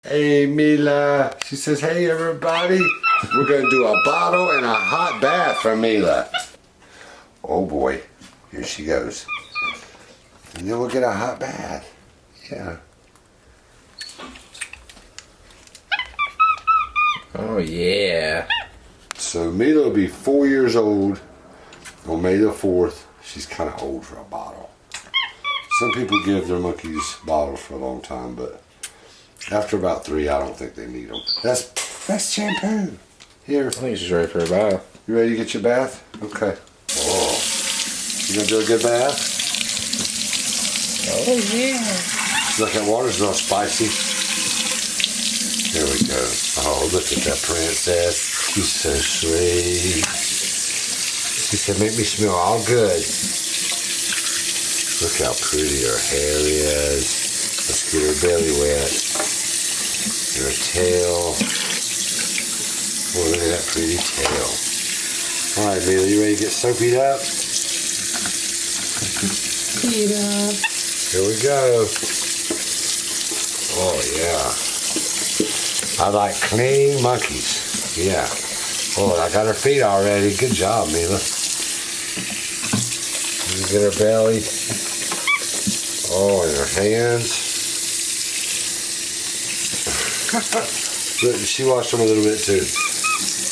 Hey Meela, she says, hey everybody, we're going to do a bottle and a hot bath for Meela. Oh boy, here she goes. And then we'll get a hot bath. Yeah. Oh yeah. So Meela will be 4 years old on May the 4th. She's kind of old for a bottle. Some people give their monkeys bottles for a long time, but after about 3, I don't think they need them. That's shampoo. Here. I think she's ready for a bath. You ready to get your bath? Okay. Oh. You gonna do a good bath? Oh yeah. Look, that water's real spicy. There we go. Oh, look at that princess. She's so sweet. She said, make me smell all good. Look how pretty her hair is. Let's get her belly wet. Her tail. Oh, look at that pretty tail. Alright, Meela, you ready to get soapy up? Eat up. Here we go. Oh, yeah. I like clean monkeys. Yeah. Oh, I got her feet already. Good job, Meela. You get her belly. Oh, and her hands. Look, she washed them a little bit too.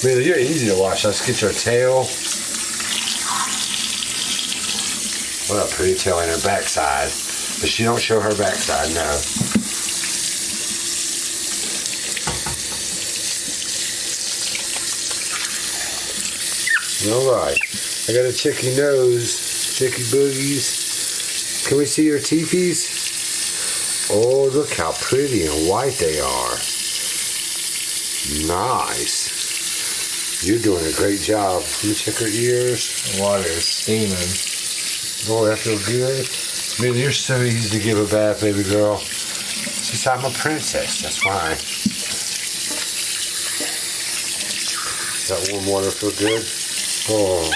Meela, you're easy to wash. Let's get your tail. What a pretty tail and her backside. But she don't show her backside, no. Alright. I got a chicky nose. Chicky boogies. Can we see your teepees? Oh, look how pretty and white they are. Nice. You're doing a great job. Let me check her ears. The water is steaming. Oh, that feels good. Meela, you're so easy to give a bath, baby girl. She said, I'm a princess. That's why. That warm water feel good? Oh,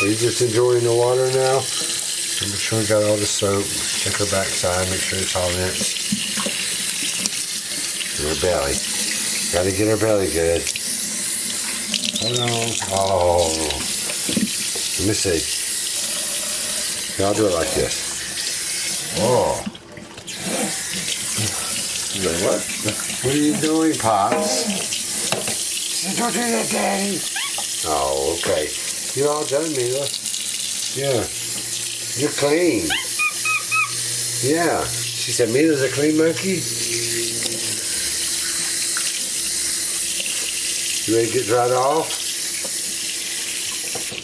are you just enjoying the water now? Make sure we got all the soap. Check her backside. Make sure it's all rinsed. And her belly. Gotta get her belly good. Hold on. Oh. Let me see. Here, I'll do it like this. Oh. What? What are you doing, Pops? Don't do that, Daddy. Oh, okay. You're all done, Meela. Yeah. You're clean. Yeah. She said, Meela's a clean monkey. You ready to get dried off?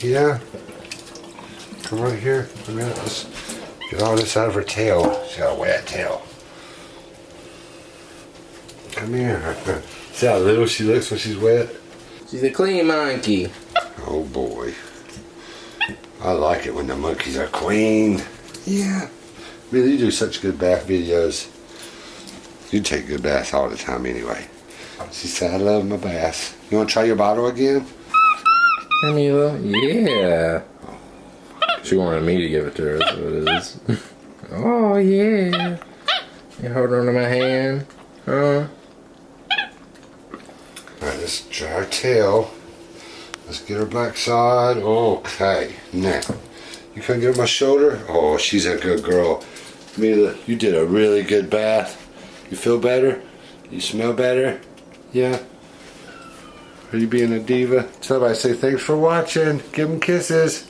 Yeah. Come right here. Let's get all this out of her tail. She's got a wet tail. Come here. See how little she looks when she's wet? She's a clean monkey. Oh boy. I like it when the monkeys are clean. Yeah. Really, you do such good bath videos. You take good baths all the time anyway. She said, I love my baths. You want to try your bottle again? Meela? Yeah. She wanted me to give it to her, that's what it is. Oh yeah. You hold on to my hand? Huh? Alright, let's dry her tail. Let's get her backside. Okay. Now, you couldn't get her my shoulder? Oh, she's a good girl. Meela, you did a really good bath. You feel better? You smell better? Yeah? Are you being a diva? Tell everybody, say thanks for watching. Give them kisses.